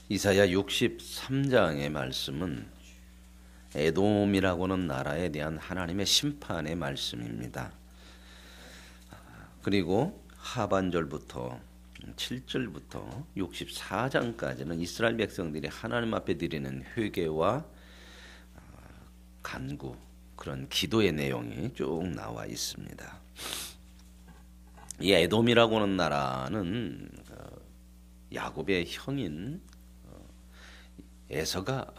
이사야 63장의 말씀은 에돔이라고는 나라에 대한 하나님의 심판의 말씀입니다. 그리고 하반절부터 7절부터 64장까지는 이스라엘 백성들이 하나님 앞에 드리는 회개와 간구, 그런 기도의 내용이 쭉 나와 있습니다. 이 에돔이라고 하는 나라는 야곱의 형인 에서가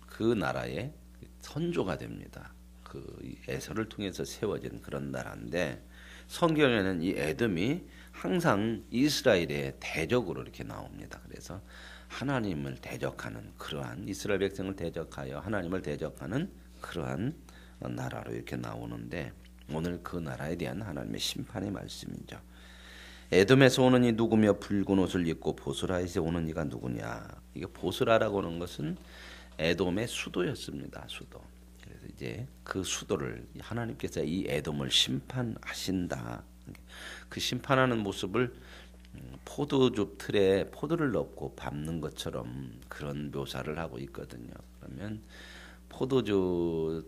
그 나라의 선조가 됩니다. 그 에서를 통해서 세워진 그런 나라인데, 성경에는 이 에돔이 항상 이스라엘의 대적으로 이렇게 나옵니다. 그래서 하나님을 대적하는, 그러한 이스라엘 백성을 대적하여 하나님을 대적하는 그러한 나라로 이렇게 나오는데, 오늘 그 나라에 대한 하나님의 심판의 말씀이죠. 에돔에서 오는 이 누구며 붉은 옷을 입고 보스라에서 오는 이가 누구냐. 이게 보스라라고 하는 것은 에돔의 수도였습니다. 수도. 그래서 이제 그 수도를 하나님께서 이 에돔을 심판하신다. 그 심판하는 모습을 포도즙 틀에 포도를 넣고 밟는 것처럼 그런 묘사를 하고 있거든요. 그러면 포도즙이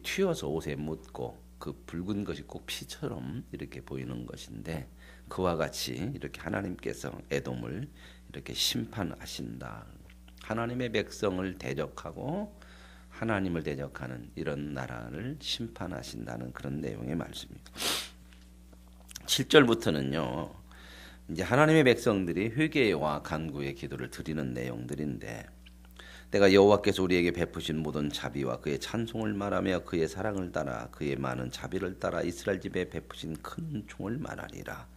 튀어서 옷에 묻고 그 붉은 것이 꼭 피처럼 이렇게 보이는 것인데, 그와 같이 이렇게 하나님께서 에돔을 이렇게 심판하신다. 하나님의 백성을 대적하고 하나님을 대적하는 이런 나라를 심판하신다는 그런 내용의 말씀입니다. 7절부터는요, 이제 하나님의 백성들이 회개와 간구의 기도를 드리는 내용들인데, 내가 여호와께서 우리에게 베푸신 모든 자비와 그의 찬송을 말하며 그의 사랑을 따라 그의 많은 자비를 따라 이스라엘 집에 베푸신 큰 총을 말하리라.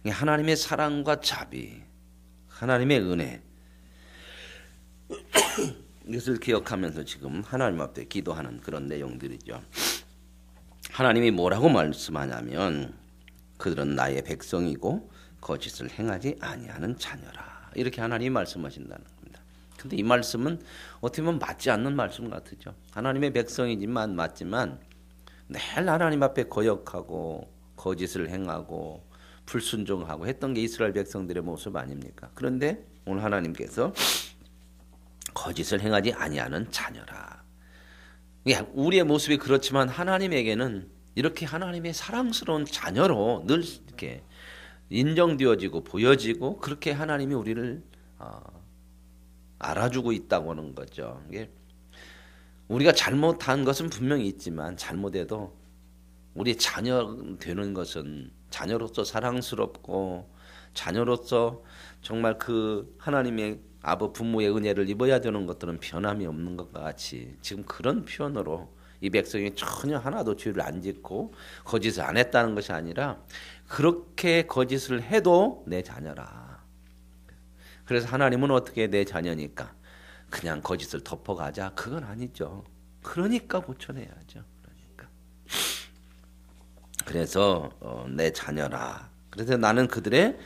하나님의 사랑과 자비, 하나님의 은혜, 이것을 기억하면서 지금 하나님 앞에 기도하는 그런 내용들이죠. 하나님이 뭐라고 말씀하냐면, 그들은 나의 백성이고 거짓을 행하지 아니하는 자녀라. 이렇게 하나님이 말씀하신다는 겁니다. 근데 이 말씀은 어떻게 보면 맞지 않는 말씀 같죠. 하나님의 백성이지만 맞지만 늘 하나님 앞에 거역하고 거짓을 행하고 불순종하고 했던 게 이스라엘 백성들의 모습 아닙니까? 그런데 오늘 하나님께서 거짓을 행하지 아니하는 자녀라. 우리의 모습이 그렇지만 하나님에게는 이렇게 하나님의 사랑스러운 자녀로 늘 이렇게 인정되어지고 보여지고, 그렇게 하나님이 우리를 알아주고 있다고 하는 거죠. 우리가 잘못한 것은 분명히 있지만, 잘못해도 우리 자녀 되는 것은 자녀로서 사랑스럽고 자녀로서 정말 그 하나님의 부모의 은혜를 입어야 되는 것들은 변함이 없는 것과 같이, 지금 그런 표현으로 이 백성이 전혀 하나도 죄를 안 짓고 거짓을 안 했다는 것이 아니라, 그렇게 거짓을 해도 내 자녀라. 그래서 하나님은 어떻게 내 자녀니까 그냥 거짓을 덮어가자, 그건 아니죠. 그러니까 고쳐내야죠. 그래서 내 자녀라. 그래서 나는 그들의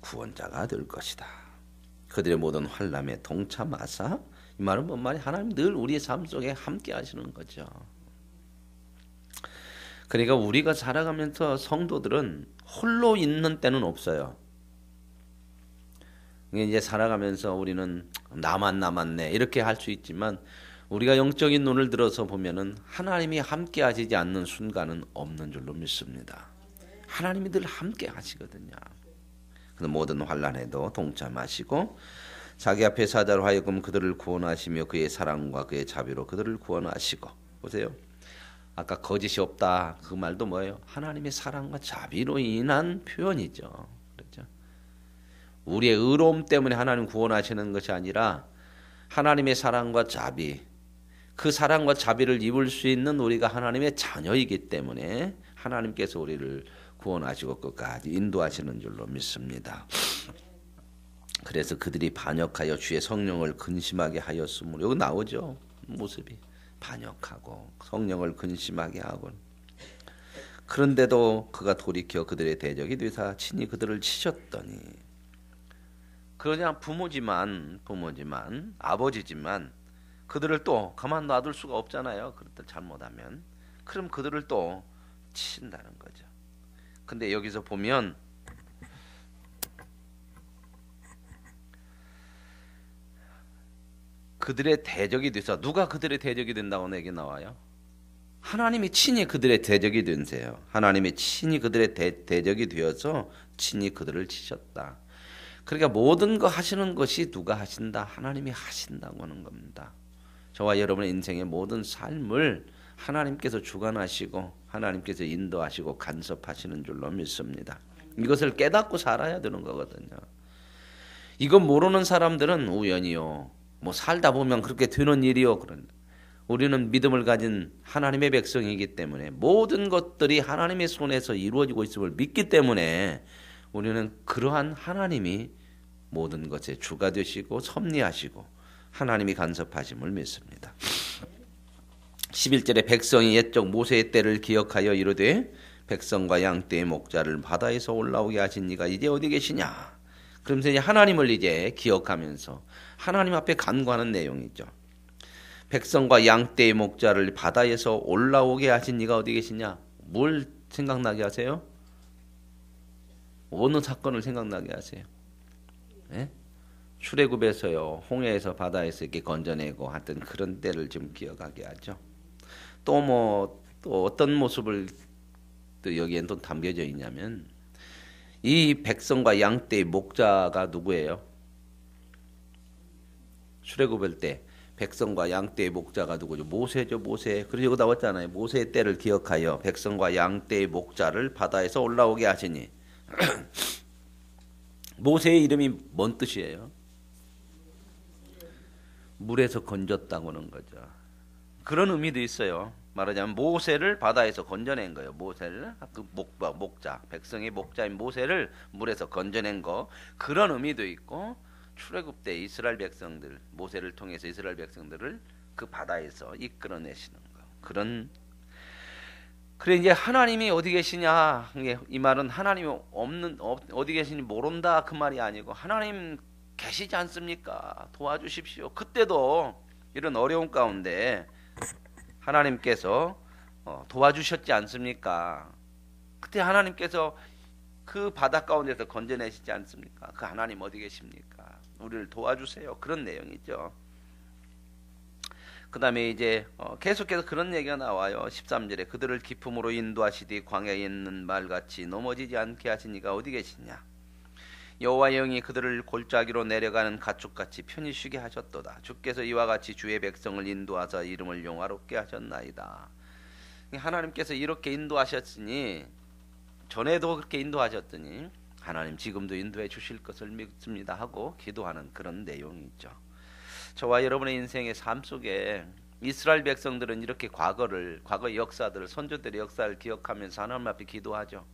구원자가 될 것이다. 그들의 모든 환난에 동참하사. 이 말은 뭔 말이야? 하나님 늘 우리의 삶 속에 함께 하시는 거죠. 그러니까 우리가 살아가면서 성도들은 홀로 있는 때는 없어요. 이제 살아가면서 우리는 나만 남았네 이렇게 할 수 있지만, 우리가 영적인 눈을 들어서 보면은 하나님이 함께 하시지 않는 순간은 없는 줄로 믿습니다. 하나님이 늘 함께 하시거든요. 그 모든 환난에도 동참하시고 자기 앞에 사자로 하여금 그들을 구원하시며 그의 사랑과 그의 자비로 그들을 구원하시고. 보세요. 아까 거짓이 없다 그 말도 뭐예요? 하나님의 사랑과 자비로 인한 표현이죠. 그렇죠? 우리의 의로움 때문에 하나님 구원하시는 것이 아니라 하나님의 사랑과 자비, 그 사랑과 자비를 입을 수 있는 우리가 하나님의 자녀이기 때문에 하나님께서 우리를 구원하시고 끝까지 인도하시는 줄로 믿습니다. 그래서 그들이 반역하여 주의 성령을 근심하게 하였으므로, 여기 나오죠. 모습이 반역하고 성령을 근심하게 하고, 그런데도 그가 돌이켜 그들의 대적이 되사 친히 그들을 치셨더니. 그냥 부모지만 아버지지만 그들을 또 가만 놔둘 수가 없잖아요. 그들 잘못하면. 그럼 그들을 또 치신다는 거죠. 근데 여기서 보면 그들의 대적이 돼서 누가 그들의 대적이 된다고 내게 나와요? 하나님이 친히 그들의 대적이 된세요. 하나님이 친히 그들의 대적이 되어서 친히 그들을 치셨다. 그러니까 모든 거 하시는 것이 누가 하신다? 하나님이 하신다고 하는 겁니다. 저와 여러분의 인생의 모든 삶을 하나님께서 주관하시고 하나님께서 인도하시고 간섭하시는 줄로 믿습니다. 이것을 깨닫고 살아야 되는 거거든요. 이건 모르는 사람들은 우연이요, 뭐 살다 보면 그렇게 되는 일이요. 그런데 우리는 믿음을 가진 하나님의 백성이기 때문에 모든 것들이 하나님의 손에서 이루어지고 있음을 믿기 때문에 우리는 그러한 하나님이 모든 것의 주가 되시고 섭리하시고 하나님이 간섭하심을 믿습니다. 11절에 백성이 옛적 모세의 때를 기억하여 이르되 백성과 양떼의 목자를 바다에서 올라오게 하신 이가 이제 어디 계시냐. 그러면서 이제 하나님을 이제 기억하면서 하나님 앞에 간구하는 내용이죠. 백성과 양떼의 목자를 바다에서 올라오게 하신 이가 어디 계시냐. 뭘 생각나게 하세요? 어느 사건을 생각나게 하세요? 네? 출애굽에서요, 홍해에서 바다에서 이렇게 건져내고 하던 그런 때를 좀 기억하게 하죠. 또 어떤 모습을 또 여기엔 또 담겨져 있냐면 이 백성과 양떼의 목자가 누구예요? 출애굽할 때 백성과 양떼의 목자가 누구죠? 모세죠, 모세. 그리고 여기 나왔잖아요. 모세의 때를 기억하여 백성과 양떼의 목자를 바다에서 올라오게 하시니. 모세의 이름이 뭔 뜻이에요? 물에서 건졌다고 하는 거죠. 그런 의미도 있어요. 말하자면 모세를 바다에서 건져낸 거예요. 모세를, 그 목자, 백성의 목자인 모세를 물에서 건져낸 거, 그런 의미도 있고, 출애굽 때 이스라엘 백성들, 모세를 통해서 이스라엘 백성들을 그 바다에서 이끌어내시는 거. 그래 이제 하나님이 어디 계시냐, 이 말은 하나님이 어디 계시니 모른다 그 말이 아니고 하나님 계시지 않습니까? 도와주십시오. 그때도 이런 어려운 가운데 하나님께서 도와주셨지 않습니까? 그때 하나님께서 그 바다 가운데서 건져내시지 않습니까? 그 하나님 어디 계십니까? 우리를 도와주세요. 그런 내용이죠. 그 다음에 이제 계속해서 그런 얘기가 나와요. 13절에 그들을 기품으로 인도하시되 광야에 있는 말같이 넘어지지 않게 하시니가 어디 계시냐. 여호와의 영이 그들을 골짜기로 내려가는 가축같이 편히 쉬게 하셨도다. 주께서 이와 같이 주의 백성을 인도하사 이름을 영화롭게 하셨나이다. 하나님께서 이렇게 인도하셨으니, 전에도 그렇게 인도하셨더니 하나님 지금도 인도해 주실 것을 믿습니다 하고 기도하는 그런 내용이 있죠. 저와 여러분의 인생의 삶 속에 이스라엘 백성들은 이렇게 과거의 역사들을, 선조들의 역사를 기억하면서 하나님 앞에 기도하죠.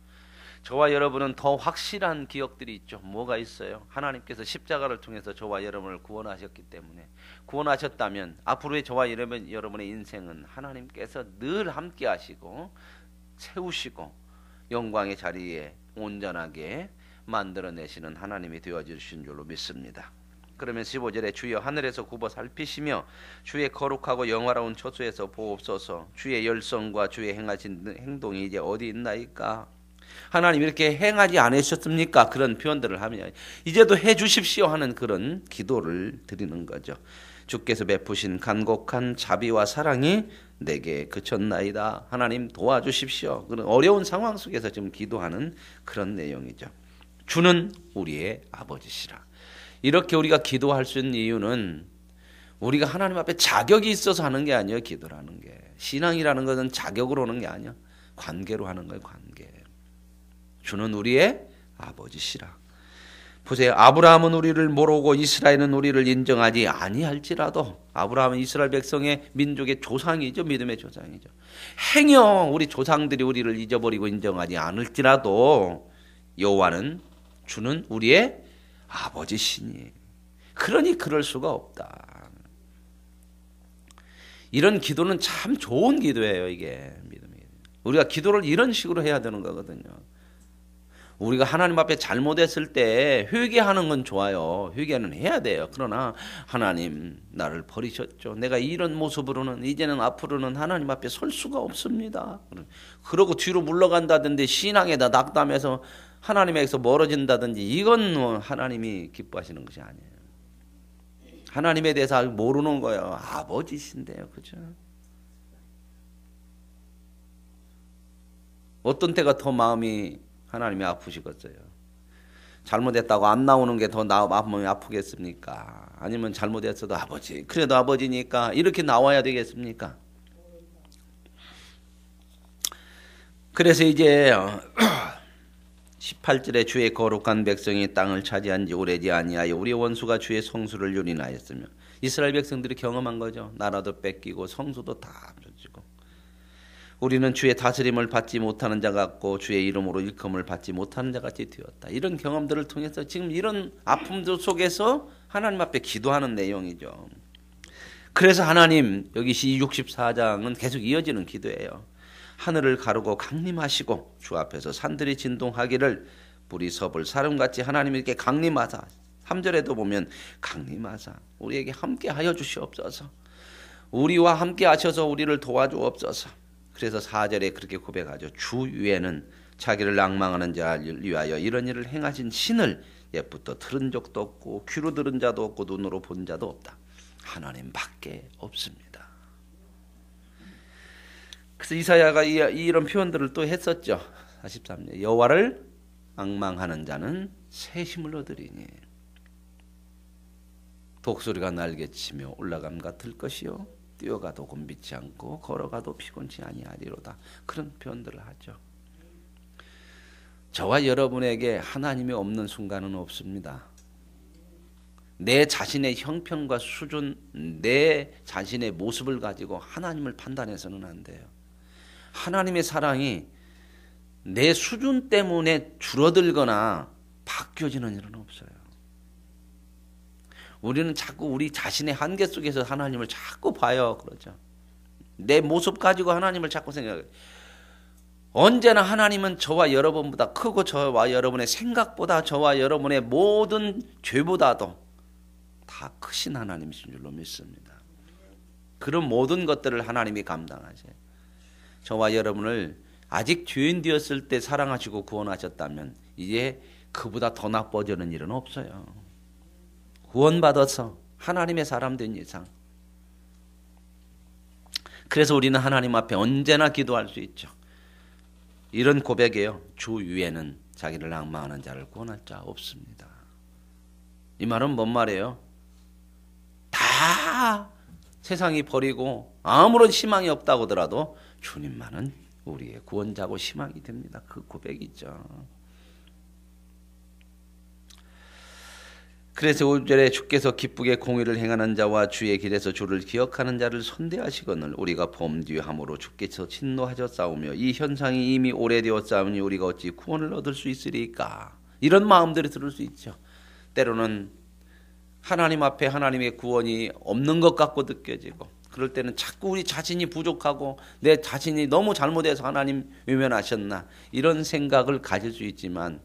저와 여러분은 더 확실한 기억들이 있죠. 뭐가 있어요? 하나님께서 십자가를 통해서 저와 여러분을 구원하셨기 때문에, 구원하셨다면 앞으로의 저와 여러분의 인생은 하나님께서 늘 함께 하시고 세우시고 영광의 자리에 온전하게 만들어내시는 하나님이 되어주신 줄로 믿습니다. 그러면 15절에 주여 하늘에서 굽어 살피시며 주의 거룩하고 영화로운 처소에서 보옵소서. 주의 열성과 주의 행하신 행동이 이제 어디 있나이까. 하나님 이렇게 행하지 않으셨습니까? 그런 표현들을 하면 이제도 해주십시오 하는 그런 기도를 드리는 거죠. 주께서 베푸신 간곡한 자비와 사랑이 내게 그쳤나이다. 하나님 도와주십시오. 그런 어려운 상황 속에서 지금 기도하는 그런 내용이죠. 주는 우리의 아버지시라. 이렇게 우리가 기도할 수 있는 이유는 우리가 하나님 앞에 자격이 있어서 하는 게 아니에요. 기도라는 게, 신앙이라는 것은 자격으로 하는 게 아니야. 관계로 하는 거예요. 관계. 주는 우리의 아버지시라. 보세요. 아브라함은 우리를 모르고 이스라엘은 우리를 인정하지 아니할지라도, 아브라함은 이스라엘 백성의 민족의 조상이죠. 믿음의 조상이죠. 행여 우리 조상들이 우리를 잊어버리고 인정하지 않을지라도 여호와는, 주는 우리의 아버지시니, 그러니 그럴 수가 없다. 이런 기도는 참 좋은 기도예요. 이게 믿음이. 우리가 기도를 이런 식으로 해야 되는 거거든요. 우리가 하나님 앞에 잘못했을 때 회개하는 건 좋아요. 회개는 해야 돼요. 그러나 하나님 나를 버리셨죠. 내가 이런 모습으로는 이제는 앞으로는 하나님 앞에 설 수가 없습니다. 그러고 뒤로 물러간다든지 신앙에다 낙담해서 하나님에게서 멀어진다든지, 이건 하나님이 기뻐하시는 것이 아니에요. 하나님에 대해서 아직 모르는 거예요. 아버지신데요. 그죠? 어떤 때가 더 마음이 하나님이 아프시겠어요? 잘못했다고 안 나오는 게 더 마음이 아프겠습니까? 아니면 잘못했어도 아버지, 그래도 아버지니까 이렇게 나와야 되겠습니까? 그래서 이제 18절에 주의 거룩한 백성이 땅을 차지한 지 오래지 아니하여 우리 원수가 주의 성수를 유린하였으며, 이스라엘 백성들이 경험한 거죠. 나라도 뺏기고 성수도 다 쫓기고, 우리는 주의 다스림을 받지 못하는 자 같고 주의 이름으로 일컬음을 받지 못하는 자 같이 되었다. 이런 경험들을 통해서 지금 이런 아픔들 속에서 하나님 앞에 기도하는 내용이죠. 그래서 하나님, 여기 64장은 계속 이어지는 기도예요. 하늘을 가르고 강림하시고 주 앞에서 산들이 진동하기를 불이 섭을 사름같이 하나님께 강림하사, 3절에도 보면 강림하사 우리에게 함께하여 주시옵소서. 우리와 함께 하셔서 우리를 도와주옵소서. 그래서 4절에 그렇게 고백하죠. 주 위에는 자기를 낭망하는 자를 위하여 이런 일을 행하신 신을 옛부터 들은 적도 없고 귀로 들은 자도 없고 눈으로 본 자도 없다. 하나님밖에 없습니다. 그래서 이사야가 이런 표현들을 또 했었죠. 43절 여호와를 앙망하는 자는 새 힘을 얻으리니 독수리가 날개치며 올라감 같을 것이요 뛰어가도 곤비치 않고 걸어가도 피곤치 아니하리로다. 그런 표현들을 하죠. 저와 여러분에게 하나님이 없는 순간은 없습니다. 내 자신의 형편과 수준, 내 자신의 모습을 가지고 하나님을 판단해서는 안 돼요. 하나님의 사랑이 내 수준 때문에 줄어들거나 바뀌어지는 일은 없어요. 우리는 자꾸 우리 자신의 한계 속에서 하나님을 자꾸 봐요. 그러죠. 내 모습 가지고 하나님을 자꾸 생각해요. 언제나 하나님은 저와 여러분보다 크고 저와 여러분의 생각보다 저와 여러분의 모든 죄보다도 다 크신 하나님이신 줄로 믿습니다. 그런 모든 것들을 하나님이 감당하세요. 저와 여러분을 아직 죄인 되었을 때 사랑하시고 구원하셨다면 이제 그보다 더 나빠지는 일은 없어요. 구원받아서 하나님의 사람 된 이상. 그래서 우리는 하나님 앞에 언제나 기도할 수 있죠. 이런 고백이에요. 주 위에는 자기를 낭망하는 자를 구원할 자 없습니다. 이 말은 뭔 말이에요? 다 세상이 버리고 아무런 희망이 없다고 하더라도 주님만은 우리의 구원자고 희망이 됩니다. 그 고백이죠. 그래서 5절에 주께서 기쁘게 공의를 행하는 자와 주의 길에서 주를 기억하는 자를 선대하시거늘 우리가 범죄함으로 주께서 진노하셨사오며 이 현상이 이미 오래되었사오니 우리가 어찌 구원을 얻을 수 있으리까. 이런 마음들이 들을 수 있죠. 때로는 하나님 앞에 하나님의 구원이 없는 것 같고 느껴지고, 그럴 때는 자꾸 우리 자신이 부족하고 내 자신이 너무 잘못해서 하나님 외면하셨나 이런 생각을 가질 수 있지만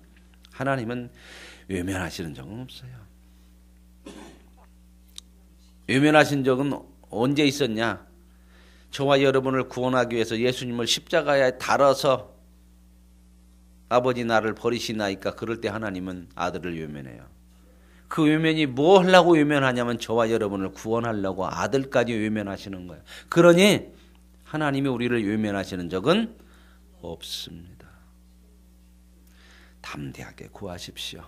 하나님은 외면하시는 적은 없어요. 외면하신 적은 언제 있었냐? 저와 여러분을 구원하기 위해서 예수님을 십자가에 달아서 아버지 나를 버리시나이까 그럴 때 하나님은 아들을 외면해요. 그 외면이 뭐 하려고 외면하냐면 저와 여러분을 구원하려고 아들까지 외면하시는 거예요. 그러니 하나님이 우리를 외면하시는 적은 없습니다. 담대하게 구하십시오.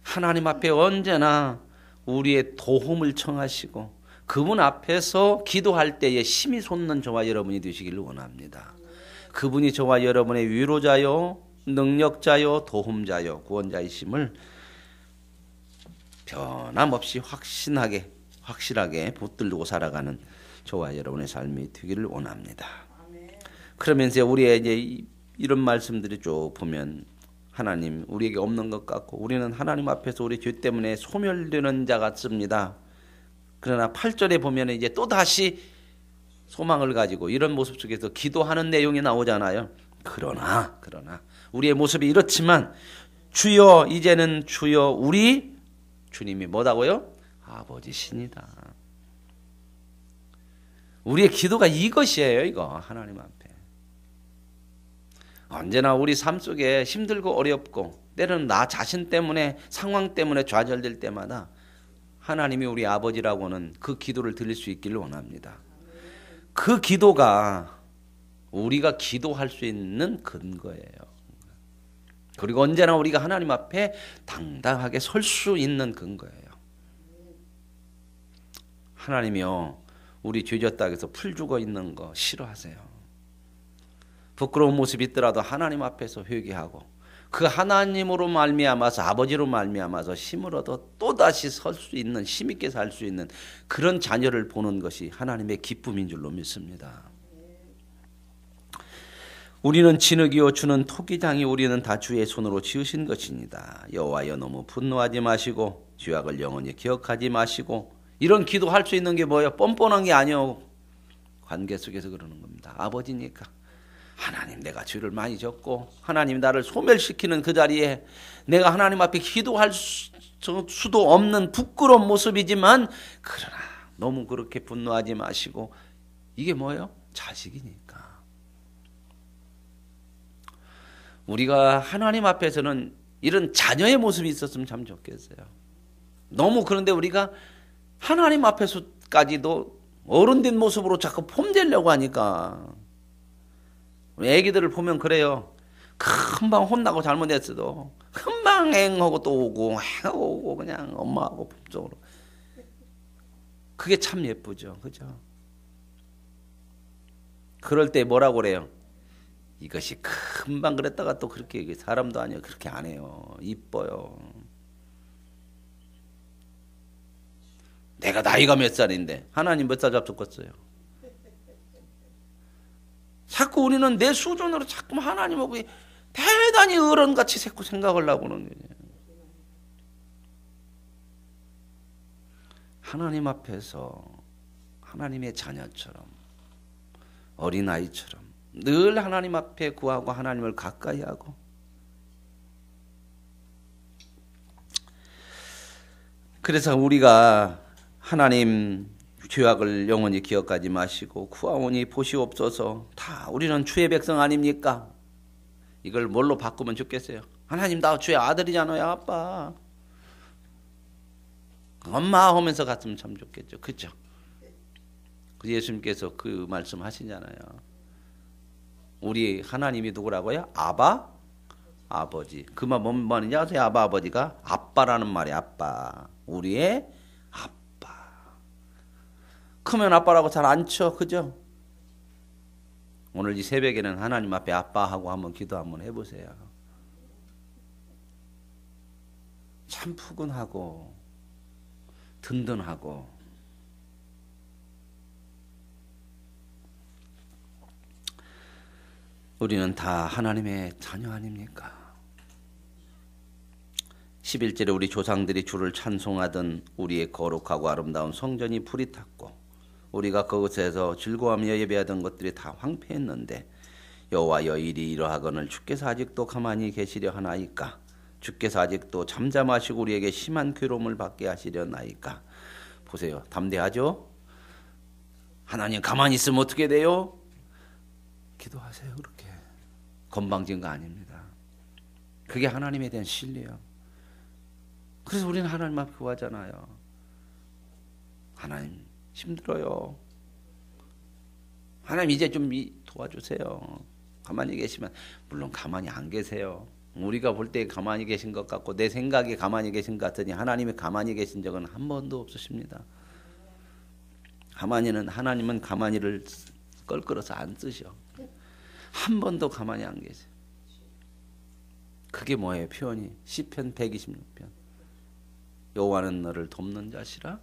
하나님 앞에 언제나 우리의 도움을 청하시고 그분 앞에서 기도할 때에 힘이 솟는 저와 여러분이 되시기를 원합니다. 그분이 저와 여러분의 위로자요, 능력자요, 도움자요, 구원자이심을 변함없이 확실하게 붙들고 살아가는 저와 여러분의 삶이 되기를 원합니다. 그러면서 우리의 이제 이런 말씀들이 쭉 보면 하나님 우리에게 없는 것 같고 우리는 하나님 앞에서 우리 죄 때문에 소멸되는 자 같습니다. 그러나 8절에 보면 이제 또 다시 소망을 가지고 이런 모습 속에서 기도하는 내용이 나오잖아요. 그러나 우리의 모습이 이렇지만 주여 이제는 주여 우리 주님이 뭐다고요? 아버지시니다. 우리의 기도가 이것이에요. 이거 하나님 앞에. 언제나 우리 삶 속에 힘들고 어렵고 때로는 나 자신 때문에 상황 때문에 좌절될 때마다 하나님이 우리 아버지라고는 그 기도를 드릴 수 있기를 원합니다. 그 기도가 우리가 기도할 수 있는 근거예요. 그리고 언제나 우리가 하나님 앞에 당당하게 설 수 있는 근거예요. 하나님이요, 우리 죄졌다고 풀 죽어 있는 거 싫어하세요. 부끄러운 모습이 있더라도 하나님 앞에서 회개하고 그 하나님으로 말미암아서, 아버지로 말미암아서 힘을 얻어 또다시 설 수 있는, 힘있게 살 수 있는 그런 자녀를 보는 것이 하나님의 기쁨인 줄로 믿습니다. 우리는 진흙이요 주는 토기장이 우리는 다 주의 손으로 지으신 것입니다. 여호와여, 너무 분노하지 마시고 죄악을 영원히 기억하지 마시고. 이런 기도할 수 있는 게 뭐예요? 뻔뻔한 게 아니에요. 관계 속에서 그러는 겁니다. 아버지니까. 하나님, 내가 죄를 많이 졌고 하나님 나를 소멸시키는 그 자리에 내가 하나님 앞에 기도할 수도 없는 부끄러운 모습이지만, 그러나 너무 그렇게 분노하지 마시고. 이게 뭐예요? 자식이니까. 우리가 하나님 앞에서는 이런 자녀의 모습이 있었으면 참 좋겠어요. 너무 그런데 우리가 하나님 앞에서까지도 어른된 모습으로 자꾸 폼되려고 하니까. 우리 애기들을 보면 그래요. 금방 혼나고 잘못했어도 금방 앵하고 또 오고 앵하고 오고 그냥 엄마하고 품쪽으로. 그게 참 예쁘죠. 그죠? 그럴 때 뭐라고 그래요? 이것이 금방 그랬다가 또 그렇게, 사람도 아니에요. 그렇게 안 해요. 이뻐요. 내가 나이가 몇 살인데 하나님 몇 살 잡숫겠어요? 자꾸 우리는 내 수준으로 자꾸 하나님하고 대단히 어른같이 자꾸 생각을 하고 그러는 거예요. 하나님 앞에서 하나님의 자녀처럼, 어린아이처럼 늘 하나님 앞에 구하고 하나님을 가까이 하고. 그래서 우리가 하나님 죄악을 영원히 기억하지 마시고 구하오니 보시옵소서. 다 우리는 주의 백성 아닙니까? 이걸 뭘로 바꾸면 좋겠어요? 하나님, 나 주의 아들이잖아요. 아빠, 엄마 하면서 갔으면 참 좋겠죠. 그렇죠? 예수님께서 그 말씀 하시잖아요. 우리 하나님이 누구라고요? 아바? 아버지. 그 말 뭔 말인지 아세요? 아바, 아버지가 아빠라는 말이 아빠. 우리의 아빠. 크면 아빠라고 잘 안 쳐. 그죠? 오늘 이 새벽에는 하나님 앞에 아빠하고 한번 기도 한번 해보세요. 참 푸근하고 든든하고. 우리는 다 하나님의 자녀 아닙니까? 11절에 우리 조상들이 주를 찬송하던 우리의 거룩하고 아름다운 성전이 불이 탔고 우리가 그곳에서 즐거워하며 예배하던 것들이 다 황폐했는데 여호와여, 일이 이러하거늘 주께서 아직도 가만히 계시려 하나이까? 주께서 아직도 잠잠하시고 우리에게 심한 괴로움을 받게 하시려나이까? 보세요. 담대하죠? 하나님 가만히 있으면 어떻게 돼요? 기도하세요. 그렇게 건방진 거 아닙니다. 그게 하나님에 대한 신뢰요. 그래서 우리는 하나님 앞에 구하잖아요. 하나님 힘들어요. 하나님 이제 좀 도와주세요. 가만히 계시면, 물론 가만히 안 계세요. 우리가 볼 때 가만히 계신 것 같고 내 생각에 가만히 계신 것 같으니 하나님이 가만히 계신 적은 한 번도 없으십니다. 하나님은 가만히를 껄끄러서 안 쓰셔. 한 번도 가만히 안 계세요. 그게 뭐예요? 표현이 시편 126편. 여호와는 너를 돕는 자시라.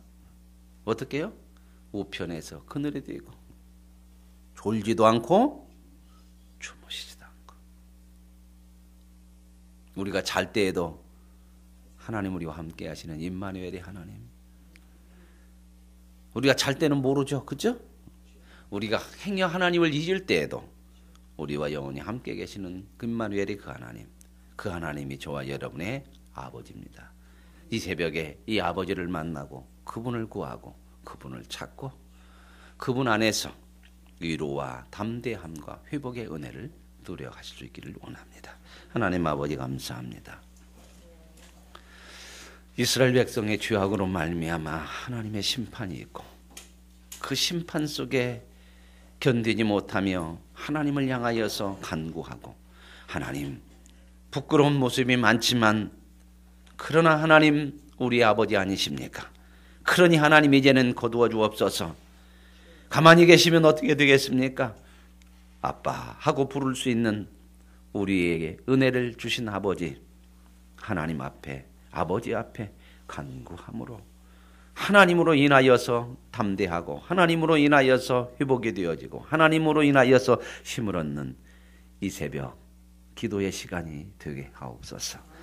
어떻게 해요? 우편에서 그늘에 대고 졸지도 않고 주무시지도 않고. 우리가 잘 때에도 하나님 우리와 함께 하시는 임마누엘의 하나님. 우리가 잘 때는 모르죠. 그죠? 우리가 행여 하나님을 잊을 때에도 우리와 영원히 함께 계시는 임마누엘의 그 하나님. 그 하나님이 저와 여러분의 아버지입니다. 이 새벽에 이 아버지를 만나고 그분을 구하고 그분을 찾고 그분 안에서 위로와 담대함과 회복의 은혜를 누려가실 수 있기를 원합니다. 하나님 아버지 감사합니다. 이스라엘 백성의 죄악으로 말미암아 하나님의 심판이 있고 그 심판 속에 견디지 못하며 하나님을 향하여서 간구하고 하나님 부끄러운 모습이 많지만 그러나 하나님 우리 아버지 아니십니까? 그러니 하나님 이제는 거두어 주옵소서. 가만히 계시면 어떻게 되겠습니까? 아빠 하고 부를 수 있는 우리에게 은혜를 주신 아버지 하나님 앞에 아버지 앞에 간구함으로 하나님으로 인하여서 담대하고 하나님으로 인하여서 회복이 되어지고 하나님으로 인하여서 힘을 얻는 이 새벽 기도의 시간이 되게 하옵소서.